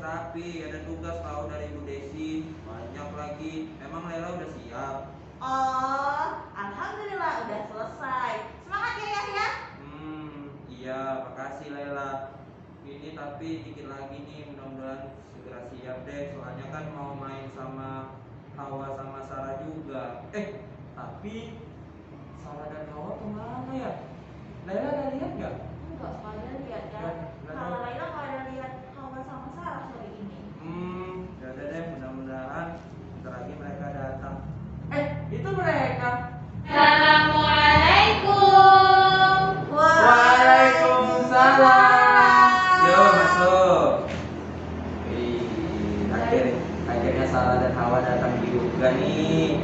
rapi, ada tugas tahu dari Bu Desi, banyak lagi. Emang Lela udah siap? Oh, alhamdulillah udah selesai. Semangat ya Yahya. Iya, makasih Lela. Ini tapi dikit lagi nih, mudah-mudahan segera siap deh. Soalnya kan mau main sama Hawa sama Sarah juga. Tapi Sarah dan Hawa kemana ya? Lela ada lihat nggak? Enggak sekalian lihat ya. Kalau Laila nggak ada lihat Hawa sama Sarah sore ini. Ya udah deh, mudah-mudahan bentar lagi mereka datang. Itu mereka. Assalamualaikum. Waalaikumsalam. Yo, masuk. Akhirnya Sarah dan Hawa datang juga nih.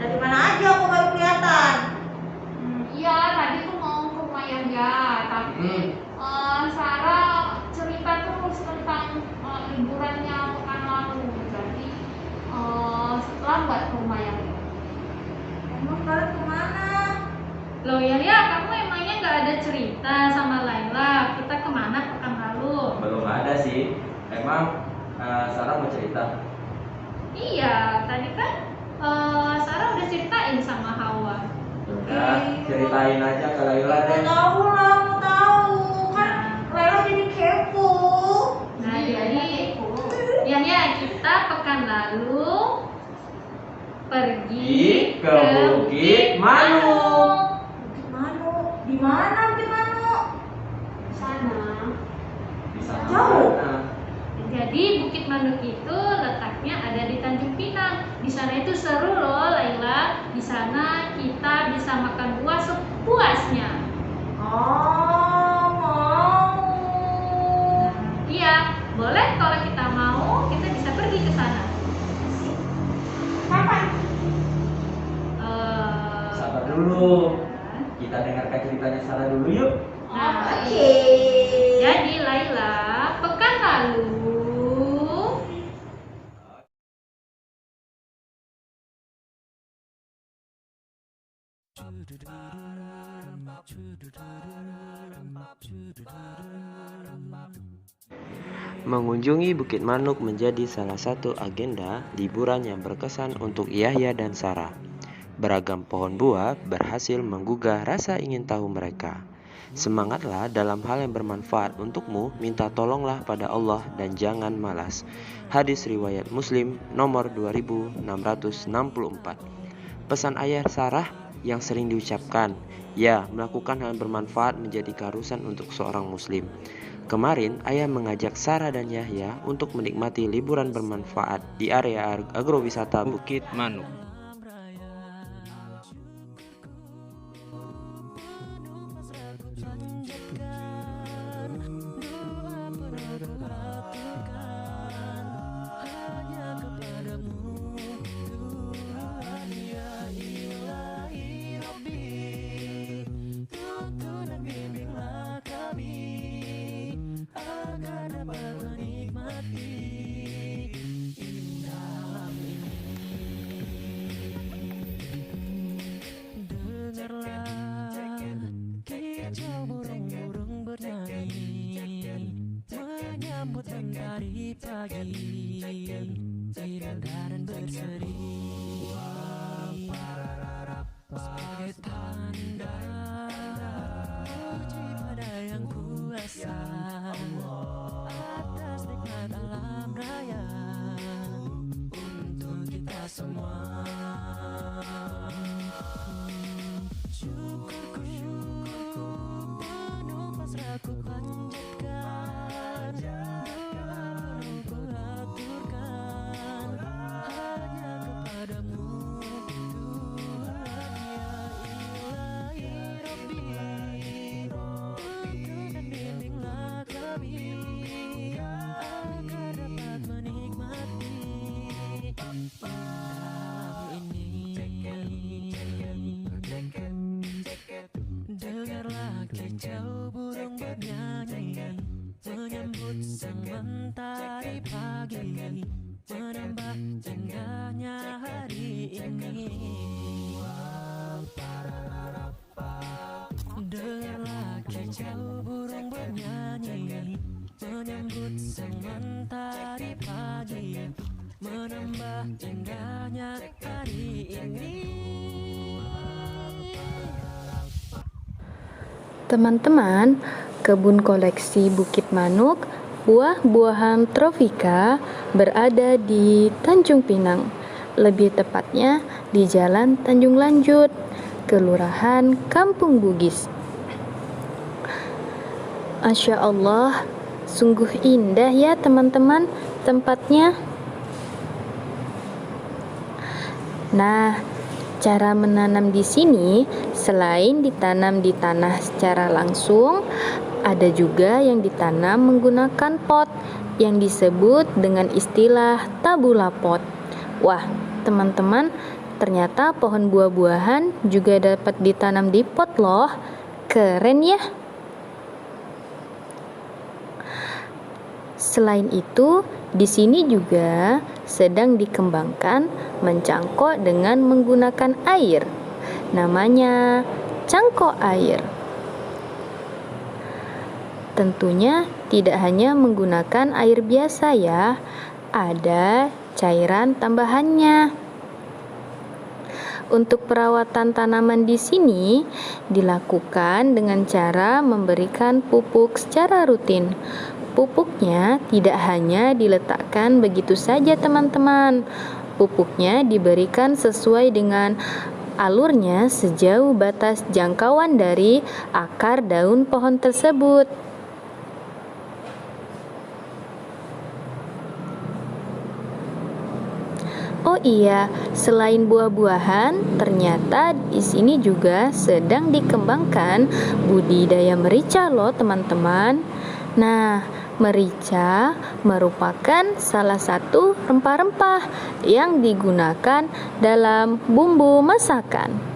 Dari mana aja aku baru kelihatan? Iya, tadi tuh mau ke rumah Yahya, tapi Sarah cerita terus tentang liburannya pekan lalu. Jadi lambat ke rumah Yahya. Emang kalian kemana? Loh Yahya, kamu emangnya nggak ada cerita sama Laila? Kita kemana pekan lalu? Belum ada sih. Emang Sarah mau cerita? Iya, tadi kan Sarah udah ceritain sama Hawa. Udah, ceritain aja ke Laila deh. Mau tahu kan Laila jadi kepo. Nah, jadi Yahya, kita pekan lalu pergi ke Bukit Manuk. Bukit Manuk? Di mana Bukit Manuk? Di sana. Di sana Jauh. mana? Jadi Bukit Manuk itu letaknya ada di Tanjung Pinang. Di sana itu seru loh, Laila. Di sana kita bisa makan buah sepuasnya. Oh, mau. Iya, boleh kalau kita mau, kita bisa pergi ke sana. Kapan? Sabar dulu. Kita dengarkan ceritanya Sarah dulu yuk. Nah, Oke. jadi Laila, pekan lalu Mengunjungi Bukit Manuk menjadi salah satu agenda liburan yang berkesan untuk Yahya dan Sarah. Beragam pohon buah berhasil menggugah rasa ingin tahu mereka. Semangatlah dalam hal yang bermanfaat untukmu, minta tolonglah pada Allah dan jangan malas. Hadis riwayat Muslim nomor 2664. Pesan ayah Sarah yang sering diucapkan, ya, melakukan hal yang bermanfaat menjadi keharusan untuk seorang muslim. Kemarin, ayah mengajak Sarah dan Yahya untuk menikmati liburan bermanfaat di area agrowisata Bukit Manuk. Burung-burung bernyanyi menyambut mentari pagi, indah dan berseri sebagai tanda puji pada yang kuasa atas nikmat alam raya untuk kita semua. Syukurku penuh pasrahku panjatkan, doaku aturkan hanya kepadamu Tuhan ya ilahi Rabbi. Tuntun dan bimbinglah kami agar dapat menikmati alam ini. Dengarlah kicau burung bernyanyi menyambut sang mentari pagi, menambah indahnya hari ini. Dengarlah kicau burung bernyanyi menyambut sang mentari pagi, menambah indahnya hari ini. Teman-teman, kebun koleksi Bukit Manuk buah-buahan tropika berada di Tanjung Pinang, lebih tepatnya di Jalan Tanjung Lanjut, Kelurahan Kampung Bugis. Masya Allah, sungguh indah ya teman-teman tempatnya. Nah, cara menanam di sini selain ditanam di tanah secara langsung, ada juga yang ditanam menggunakan pot yang disebut dengan istilah tabula pot. Wah, teman-teman, ternyata pohon buah-buahan juga dapat ditanam di pot loh. Keren ya. Selain itu, di sini juga sedang dikembangkan mencangkok dengan menggunakan air. Namanya cangkok air. Tentunya tidak hanya menggunakan air biasa ya, ada cairan tambahannya. Untuk perawatan tanaman di sini dilakukan dengan cara memberikan pupuk secara rutin. Pupuknya tidak hanya diletakkan begitu saja teman-teman. Pupuknya diberikan sesuai dengan alurnya sejauh batas jangkauan dari akar daun pohon tersebut. Oh iya, selain buah-buahan, ternyata di sini juga sedang dikembangkan budidaya merica loh teman-teman. Nah, merica merupakan salah satu rempah-rempah yang digunakan dalam bumbu masakan.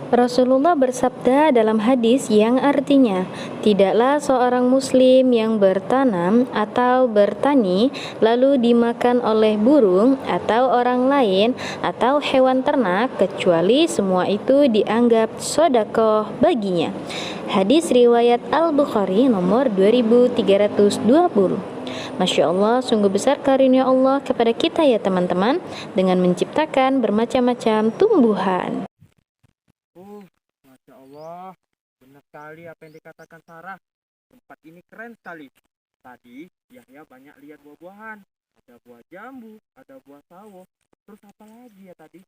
Rasulullah bersabda dalam hadis yang artinya, tidaklah seorang muslim yang bertanam atau bertani lalu dimakan oleh burung atau orang lain atau hewan ternak kecuali semua itu dianggap sedekah baginya. Hadis riwayat Al-Bukhari nomor 2320. Masya Allah, sungguh besar karunia Allah kepada kita ya teman-teman, dengan menciptakan bermacam-macam tumbuhan. Masya Allah, benar sekali apa yang dikatakan Sarah. Tempat ini keren sekali. Tadi Yahya banyak lihat buah-buahan. Ada buah jambu, ada buah sawo. Terus apa lagi ya tadi?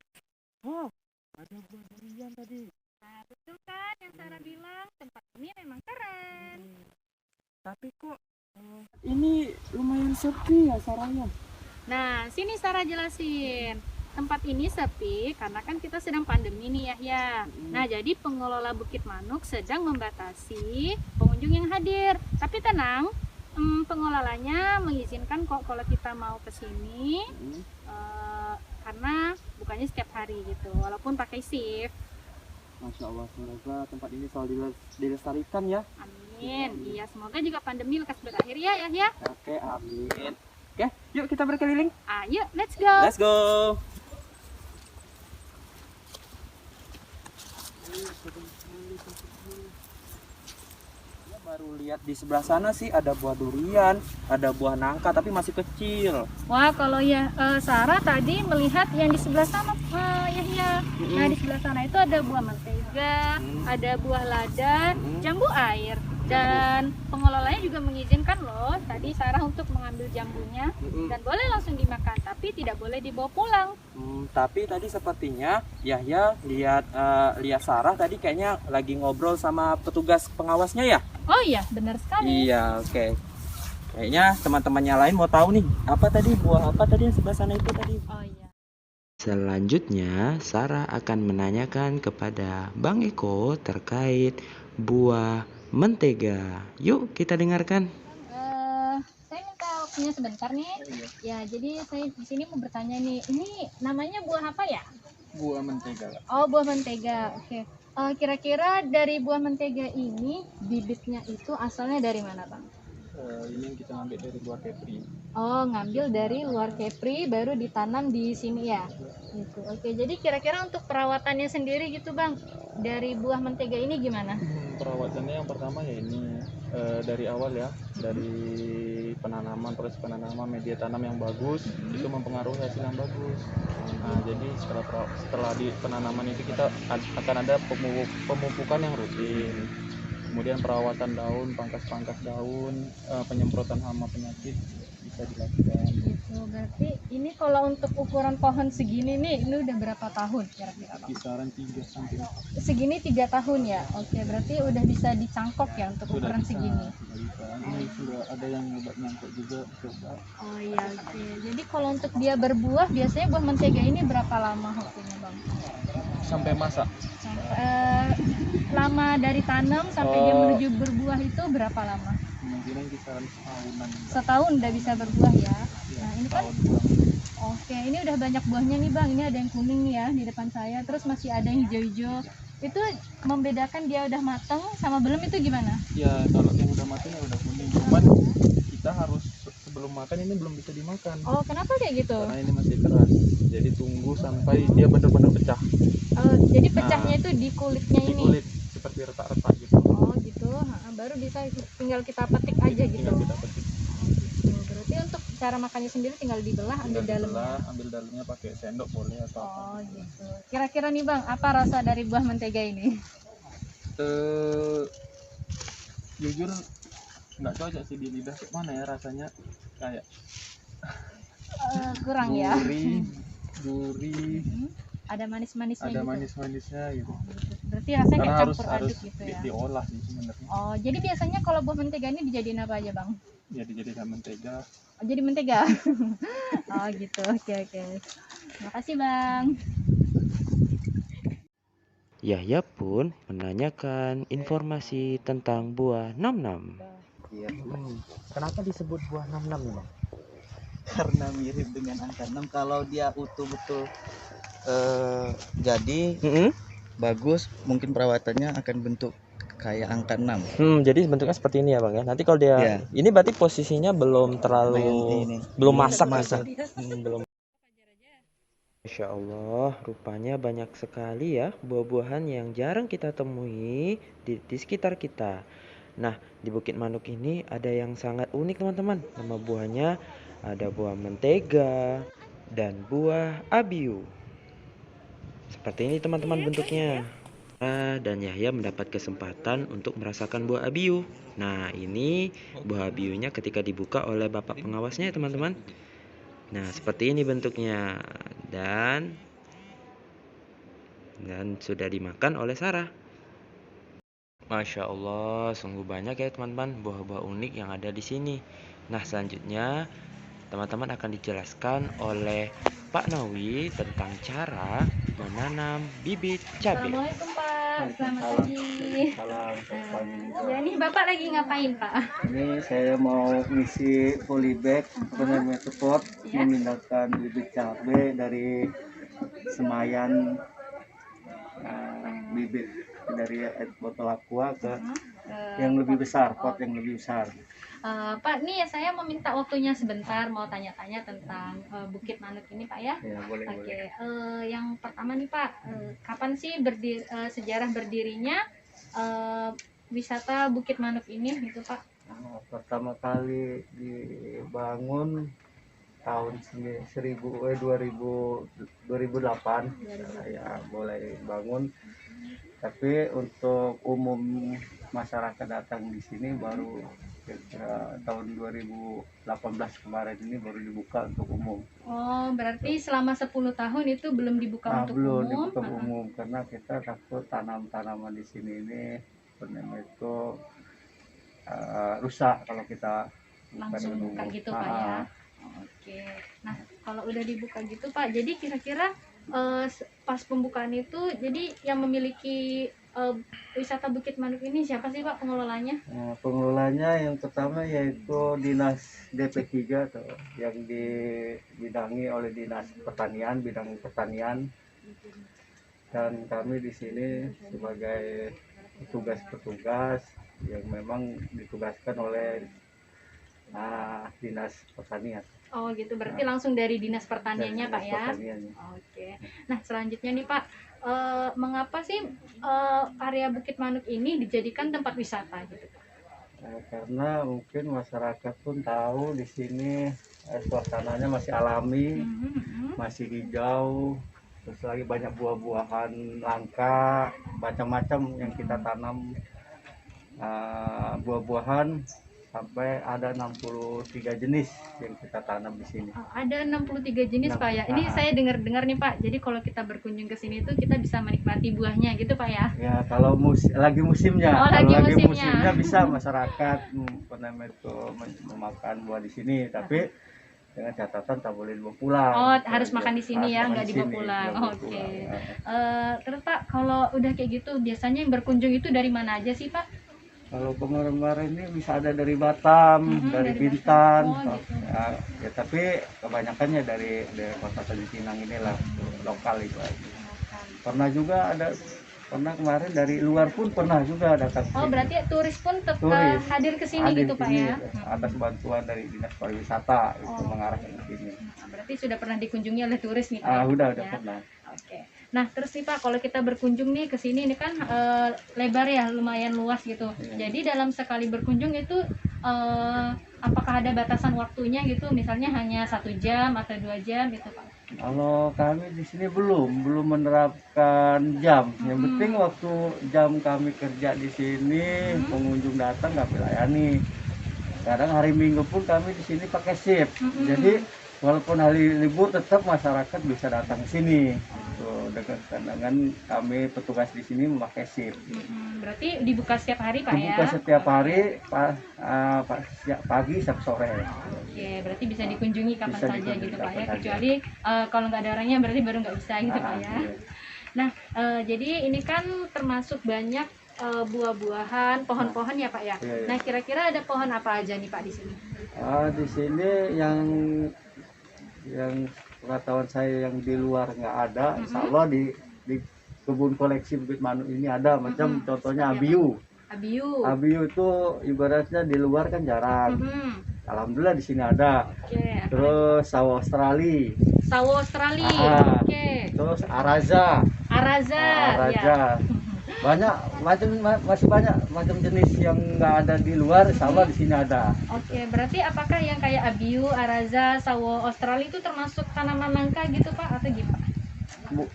Oh, ada buah durian tadi. Nah, betul kan yang Sarah bilang, tempat ini memang keren. Tapi kok ini lumayan sepi ya Sarahnya. Nah, sini Sarah jelasin. Tempat ini sepi karena kan kita sedang pandemi nih ya. Nah, jadi pengelola Bukit Manuk sedang membatasi pengunjung yang hadir. Tapi tenang, pengelolanya mengizinkan kok kalau kita mau ke sini, karena bukannya setiap hari gitu, walaupun pakai shift. Masya Allah, semoga tempat ini selalu dilestarikan ya. Amin. Iya, semoga juga pandemi lekas berakhir ya Yahya. Oke, amin. Oke, yuk kita berkeliling. Ayo, let's go. Let's go. Baru lihat di sebelah sana sih ada buah durian, ada buah nangka tapi masih kecil. Wah, kalau ya Sarah tadi melihat yang di sebelah sana Yahya. Nah, di sebelah sana itu ada buah mentega, ada buah lada, jambu air. Dan pengelolanya juga mengizinkan loh tadi Sarah untuk mengambil jambunya dan boleh langsung dimakan, tapi tidak boleh dibawa pulang. Tapi tadi sepertinya Yahya lihat Sarah tadi kayaknya lagi ngobrol sama petugas pengawasnya ya? Oh iya, benar sekali. Iya, oke. Kayaknya teman-temannya lain mau tahu nih, apa tadi buah apa tadi yang sebelah sana itu tadi? Oh iya. Selanjutnya, Sarah akan menanyakan kepada Bang Eko terkait buah mentega. Yuk kita dengarkan. Saya minta waktunya sebentar nih. Ya, jadi saya di sini mau bertanya nih, ini namanya buah apa ya? Buah mentega. Oh, buah mentega. Oke. Kira-kira dari buah mentega ini bibitnya itu asalnya dari mana, Bang? Ini yang kita ambil dari buah kepri. Oh, ngambil dari luar Kepri baru ditanam di sini ya. Gitu. Oke, jadi kira-kira untuk perawatannya sendiri gitu, Bang. Dari buah mentega ini gimana? Perawatannya yang pertama ya ini dari awal ya, dari penanaman, proses penanaman media tanam yang bagus itu mempengaruhi hasil yang bagus. Nah, jadi setelah di penanaman itu kita akan ada pemupukan yang rutin. Kemudian perawatan daun, pangkas-pangkas daun, penyemprotan hama penyakit bisa dilakukan. Gitu. Berarti ini kalau untuk ukuran pohon segini nih, ini udah berapa tahun kira-kira, Bang? Kisaran 3 sampai Segini 3 tahun ya. Oke, berarti udah bisa dicangkok ya untuk ukuran segini. sudah bisa. Ini sudah ada yang nyoba nyangkut juga coba. Oh iya, oke. Jadi kalau untuk dia berbuah, biasanya buah mentega ini berapa lama waktunya, Bang? Sampai masak. Lama dari tanam sampai dia menuju berbuah itu berapa lama? Kemungkinan kisaran setahunan. Setahun udah bisa berbuah ya. Nah, ini kan Tahun kurang. oke, ini udah banyak buahnya nih, Bang. Ini ada yang kuning nih ya di depan saya. Terus masih ada yang hijau-hijau. Itu membedakan dia udah matang sama belum itu gimana? Ya kalau yang udah matang ya udah kuning. Cuman kita harus sebelum makan ini belum bisa dimakan. Oh, kenapa kayak gitu? Karena ini masih keras. Jadi tunggu sampai dia benar-benar pecah. Jadi pecahnya itu di kulitnya Di ini. kulit seperti retak-retak gitu. Oh, gitu. Baru bisa tinggal kita petik aja gitu. Tinggal kita petik. Gitu. Berarti untuk cara makannya sendiri tinggal dibelah, ambil Tinggal dalamnya. dibelah, ambil dalamnya pakai sendok boleh atau apa. Oh, gitu. Kira-kira nih, Bang, apa rasa dari buah mentega ini? Jujur nggak cocok sih di lidah. Mana ya rasanya kayak Kurang ya. gurih, Ada manis-manisnya ada gitu. manis-manisnya gitu. Berarti rasanya Karena kayak harus campur aduk gitu ya. diolah sih sebenarnya. Oh, jadi biasanya kalau buah mentega ini dijadiin apa aja, Bang? Ya dijadikan mentega. Oh, jadi mentega. Oh, gitu. Oke. Makasih, Bang. Yahya pun menanyakan informasi tentang buah nam-nam. Iya. Kenapa disebut buah nam-nam nih, Bang? Karena mirip dengan angka 6. Kalau dia utuh betul jadi bagus, mungkin perawatannya akan bentuk kayak angka 6. Jadi bentuknya seperti ini ya, Bang ya. Nanti kalau dia Iya. ini berarti posisinya belum terlalu Ini. belum masak. Belum. Masya Allah, rupanya banyak sekali ya buah-buahan yang jarang kita temui di sekitar kita. Nah, di Bukit Manuk ini ada yang sangat unik teman-teman. Nama buahnya ada buah mentega dan buah abiu. Seperti ini teman-teman bentuknya. Dan Yahya mendapat kesempatan untuk merasakan buah abiu. Nah, ini buah abiunya ketika dibuka oleh bapak pengawasnya ya teman-teman. Nah, seperti ini bentuknya. Dan sudah dimakan oleh Sarah. Masya Allah, sungguh banyak ya teman-teman buah-buah unik yang ada di sini. Nah, selanjutnya teman-teman akan dijelaskan oleh Pak Nawi tentang cara menanam bibit cabai. Assalamualaikum, Pak. Selamat pagi. Salam pagi. Ya, nih Bapak lagi ngapain, Pak? Ini saya mau ngisi polybag namanya support, memindahkan bibit cabai dari Semayan, bibit dari botol aqua ke yang lebih besar, pot yang lebih besar. Pak, nih saya meminta waktunya sebentar, mau tanya-tanya tentang Bukit Manuk ini, Pak ya. Ya, boleh. Oke, yang pertama nih Pak, kapan sih sejarah berdirinya wisata Bukit Manuk ini, gitu Pak? Pertama kali dibangun tahun 2008 saya mulai bangun, tapi untuk umum masyarakat datang di sini baru tahun 2018 kemarin ini baru dibuka untuk umum. Oh, berarti selama 10 tahun itu belum dibuka untuk belum umum? dibuka umum karena kita takut tanaman di sini ini itu rusak kalau kita Langsung buka umum. gitu Pak ya. Oke. Nah, kalau udah dibuka gitu Pak, jadi kira-kira pas pembukaan itu jadi yang memiliki wisata Bukit Manuk ini siapa sih Pak pengelolanya? Pengelolanya yang pertama yaitu Dinas DP3 atau yang dibidangi oleh Dinas Pertanian, bidang pertanian. dan kami di sini sebagai petugas-petugas yang memang ditugaskan oleh Dinas Pertanian. Oh gitu, berarti langsung dari Dinas Pertaniannya Dari Pak Dinas ya? Pertaniannya. Oke. Nah selanjutnya nih Pak, mengapa sih area Bukit Manuk ini dijadikan tempat wisata gitu Pak? Karena mungkin masyarakat pun tahu di sini suasananya masih alami, masih hijau, terus lagi banyak buah-buahan langka, macam-macam yang kita tanam, buah-buahan sampai ada 63 jenis yang kita tanam di sini. Oh, ada 63 jenis Pak ya. Ini saya dengar-dengar nih Pak. Jadi kalau kita berkunjung ke sini tuh kita bisa menikmati buahnya gitu Pak ya. Ya kalau lagi musimnya, Oh, kalau lagi musimnya. musimnya bisa masyarakat itu memakan buah di sini, tapi dengan catatan tak boleh dibawa pulang. Oh, harus makan di sini ya, Harus makan nggak di dibawa sini, pulang. nggak dibawa Oke. pulang. Terus Pak, kalau udah kayak gitu, biasanya yang berkunjung itu dari mana aja sih Pak? Kalau kemarin-kemarin ini bisa ada dari Batam, dari Bintan, Batam. Oh, gitu. ya, tapi kebanyakannya dari Kota Tanjung Pinang inilah, lokal itu aja. Pernah juga pernah kemarin dari luar pun pernah juga datang. Oh, berarti turis pun hadir ke sini gitu Pak ya? Atas bantuan dari Dinas Pariwisata itu mengarahkan ke sini. Berarti sudah pernah dikunjungi oleh turis nih Pak? Udah ya? pernah. Oke. Nah terus nih Pak, kalau kita berkunjung nih ke sini, ini kan lebar ya, lumayan luas gitu. Jadi dalam sekali berkunjung itu apakah ada batasan waktunya gitu? Misalnya hanya 1 jam atau 2 jam gitu Pak? Kalau kami di sini belum menerapkan jam. Yang penting waktu jam kami kerja di sini, pengunjung datang kami layani. Kadang hari Minggu pun kami di sini pakai shift. Jadi walaupun hari libur tetap masyarakat bisa datang ke sini. Dengan kami petugas di sini memakai shift. Berarti dibuka setiap hari Pak ya? Dibuka setiap hari pagi sampai sore. Oke, berarti bisa dikunjungi kapan saja gitu Pak ya? saja. Kecuali kalau nggak ada orangnya berarti baru nggak bisa gitu Pak ya? Iya. Nah, jadi ini kan termasuk banyak buah-buahan, pohon-pohon ya Pak ya? Iya. Nah, kira-kira ada pohon apa aja nih Pak di sini? Di sini yang pengetahuan saya yang di luar nggak ada, insya Allah di kebun koleksi Bukit Manuk ini ada, macam contohnya abiu. Abiu itu ibaratnya di luar kan jarang. Alhamdulillah di sini ada. Oke. Terus sawo Australia. Oke. Terus araza. Ya. Masih banyak macam jenis yang nggak ada di luar, sama di sini ada. Oke, berarti apakah yang kayak abiu, araza, sawo Australia itu termasuk tanaman langka gitu Pak atau gimana?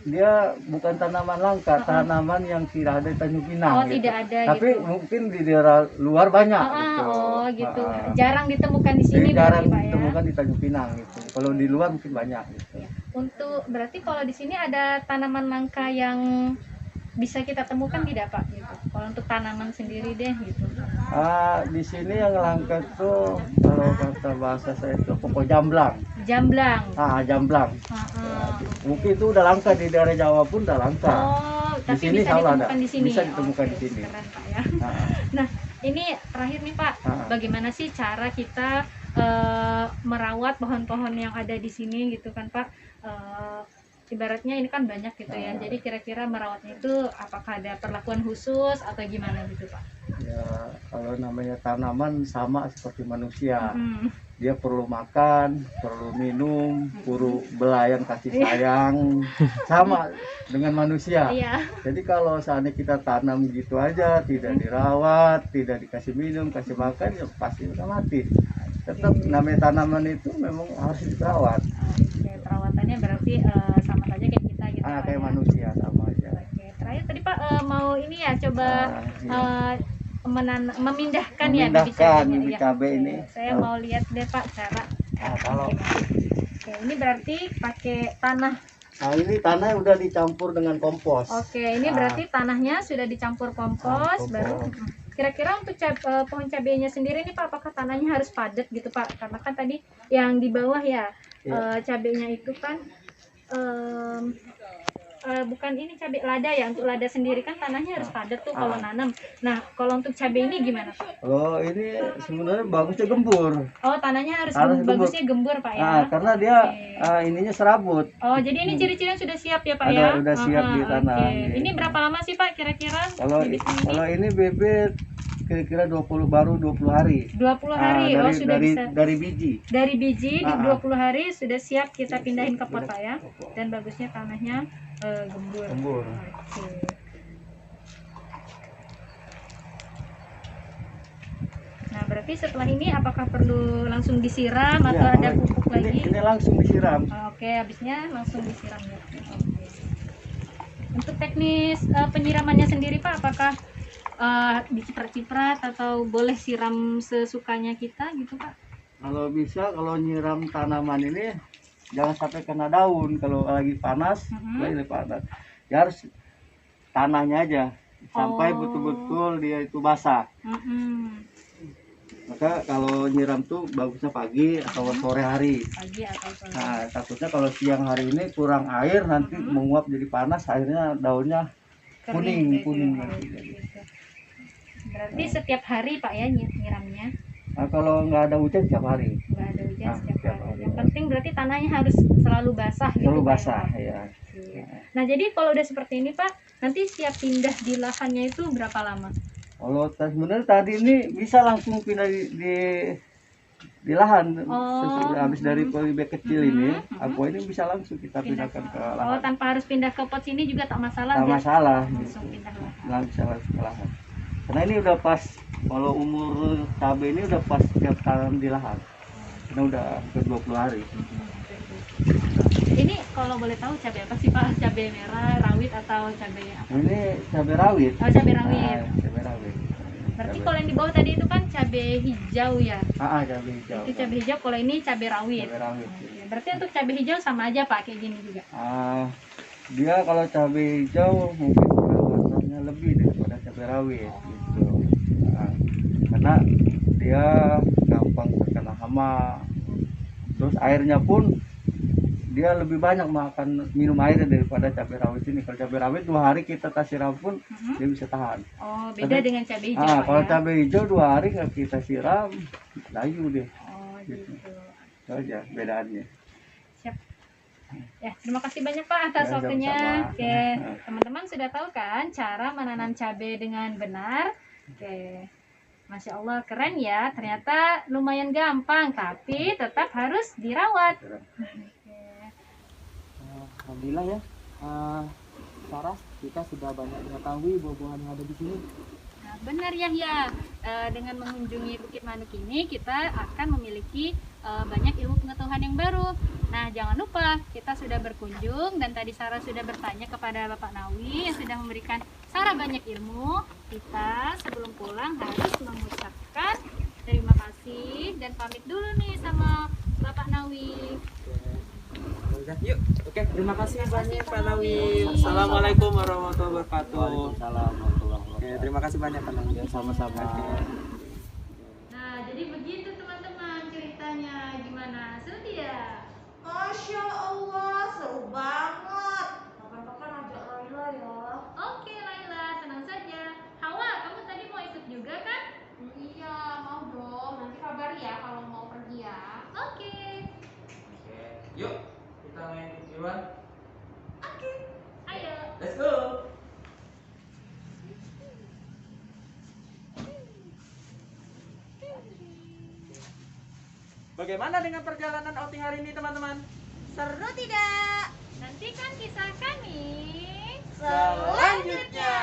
Dia bukan tanaman langka, tanaman yang tidak ada di Tanjung Pinang. Oh, gitu. tidak ada Tapi gitu. mungkin di daerah luar banyak gitu. Oh, gitu. Jarang ditemukan di sini jarang Pak ya. ditemukan di Tanjung Pinang gitu. Kalau di luar mungkin banyak gitu. Untuk berarti kalau di sini ada tanaman langka yang bisa kita temukan tidak Pak gitu? Kalau untuk tanaman sendiri deh gitu. Di sini yang langka tuh kalau kata bahasa saya itu pokok jamblang. Jamblang. Jamblang. Mungkin itu udah langka di daerah Jawa pun udah langka. Oh, Di tapi sini bisa ditemukan ada. di sini. Bisa ditemukan di sini. Keren Pak ya. Nah, ini terakhir nih Pak, bagaimana sih cara kita merawat pohon-pohon yang ada di sini gitu kan Pak? Ibaratnya ini kan banyak gitu ya, jadi kira-kira merawatnya itu apakah ada perlakuan khusus atau gimana gitu Pak? Ya kalau namanya tanaman sama seperti manusia, dia perlu makan, perlu minum, perlu belayan kasih sayang, sama dengan manusia. Jadi kalau seandainya kita tanam gitu aja, tidak dirawat, tidak dikasih minum, kasih makan, ya pasti udah mati. Tetap namanya tanaman itu memang harus dirawat. Oke, perawatannya berarti sama saja kayak kita gitu. Kayak manusia sama aja. Oke, terakhir tadi Pak mau ini ya coba memindahkan ya bibit cabai ini. Saya mau lihat deh Pak cara. Kalau Oke, ini berarti pakai tanah. Ini tanah udah dicampur dengan kompos. Oke, ini berarti tanahnya sudah dicampur kompos. Baru kira-kira untuk pohon cabainya sendiri nih Pak, apakah tanahnya harus padat gitu Pak? Karena kan tadi yang di bawah ya cabainya itu kan bukan ini cabai lada ya. Untuk lada sendiri kan tanahnya harus padat tuh kalau nanam. Nah, kalau untuk cabai ini gimana Pak? Kalau ini sebenarnya bagusnya gembur. Oh, tanahnya harus Harus bagusnya gembur Pak ya. Karena dia ininya serabut. Oh, jadi ini ciri-ciri yang sudah siap ya Pak ya? Udah siap di tanah. Oke. Ini berapa lama sih Pak kira-kira? Kalau ini bibit kira-kira 20 hari. 20 hari. Sudah bisa. Dari biji. Dari biji di 20 hari sudah siap kita pindahin ke pot Pak ya. Dan bagusnya tanahnya gembur. Oke. Nah, berarti setelah ini apakah perlu langsung disiram atau ada pupuk lagi? Ini langsung disiram. Oke, habisnya langsung disiram ya. Oke. Untuk teknis penyiramannya sendiri Pak, apakah diciprat-ciprat atau boleh siram sesukanya kita gitu Pak? Kalau bisa, kalau nyiram tanaman ini jangan sampai kena daun. Kalau lagi panas, ya harus tanahnya aja sampai betul-betul dia itu basah. Maka kalau nyiram tuh bagusnya pagi atau sore hari. Nah, takutnya kalau siang hari ini kurang air, nanti menguap jadi panas, akhirnya daunnya kuning. Berarti setiap hari Pak ya nyiramnya? Nah, kalau nggak ada hujan setiap hari. Nggak ada hujan setiap hari. Yang penting berarti tanahnya harus selalu basah. Selalu gitu, basah Pak, ya. Nah, jadi kalau udah seperti ini Pak, nanti siap pindah di lahannya itu berapa lama? Kalau sebenarnya tadi ini bisa langsung pindah di lahan. Sesudah habis dari polybag kecil ini, aku ini bisa langsung kita pindahkan ke lahan. Oh, tanpa harus pindah ke pot sini juga tak masalah? Tak masalah. Langsung pindah lahan. Langsung ke lahan. Karena ini udah pas, kalau umur cabai ini udah pas tiap tanam di lahan. Karena udah ke 20 hari. Ini kalau boleh tahu cabai apa sih Pak? Cabai merah, rawit atau cabai apa? Ini cabai rawit. Oh, cabai rawit. Cabai rawit. Berarti kalau yang di bawah tadi itu kan cabai hijau ya? Cabai hijau. Itu cabai hijau, kalau ini cabai rawit. Cabai rawit. Berarti untuk cabai hijau sama aja Pak, kayak gini juga? Dia kalau cabai hijau mungkin perawatannya lebih daripada cabai rawit gitu. Karena dia gampang terkena hama. Terus airnya pun dia lebih banyak minum air daripada cabai rawit ini. Kalau cabai rawit 2 hari kita kasih siram pun dia bisa tahan. Oh, beda dengan cabai hijau. Kalau cabai hijau 2 hari nggak kita siram, layu deh. Oh, gitu. Itu aja bedaannya. Siap. Ya, terima kasih banyak Pak atas waktunya. Oke, teman-teman sudah tahu kan cara menanam cabai dengan benar? Oke. Masya Allah, keren ya. Ternyata lumayan gampang, tapi tetap harus dirawat. Alhamdulillah ya, Sarah, kita sudah banyak mengetahui buah-buahan yang ada di sini. Nah, benar Yahya, dengan mengunjungi Bukit Manuk ini kita akan memiliki banyak ilmu pengetahuan yang baru. Nah, jangan lupa kita sudah berkunjung dan tadi Sarah sudah bertanya kepada Bapak Nawi yang sudah memberikan Sarah banyak ilmu. Kita sebelum pulang harus mengucapkan terima kasih dan pamit dulu nih sama Bapak Nawi. Yuk, oke, terima kasih banyak Pak Nawi. Assalamualaikum warahmatullahi wabarakatuh. Waalaikumsalam warahmatullahi wabarakatuh. Terima kasih banyak Pak Nawi. Sama-sama. Nah, jadi begitu teman-teman ceritanya. Gimana? Seru tidak? Masya Allah, seru banget. Kapan-kapan ajak Laila ya. Oke Laila, tenang saja. Hawa, kamu tadi mau ikut juga kan? Iya, mau dong. Nanti kabari ya kalau mau pergi ya. Oke. Yuk, kita main duluan. Oke. Ayo. Let's go. Bagaimana dengan perjalanan outing hari ini teman-teman? Seru tidak? Nantikan kisah kami Selanjutnya.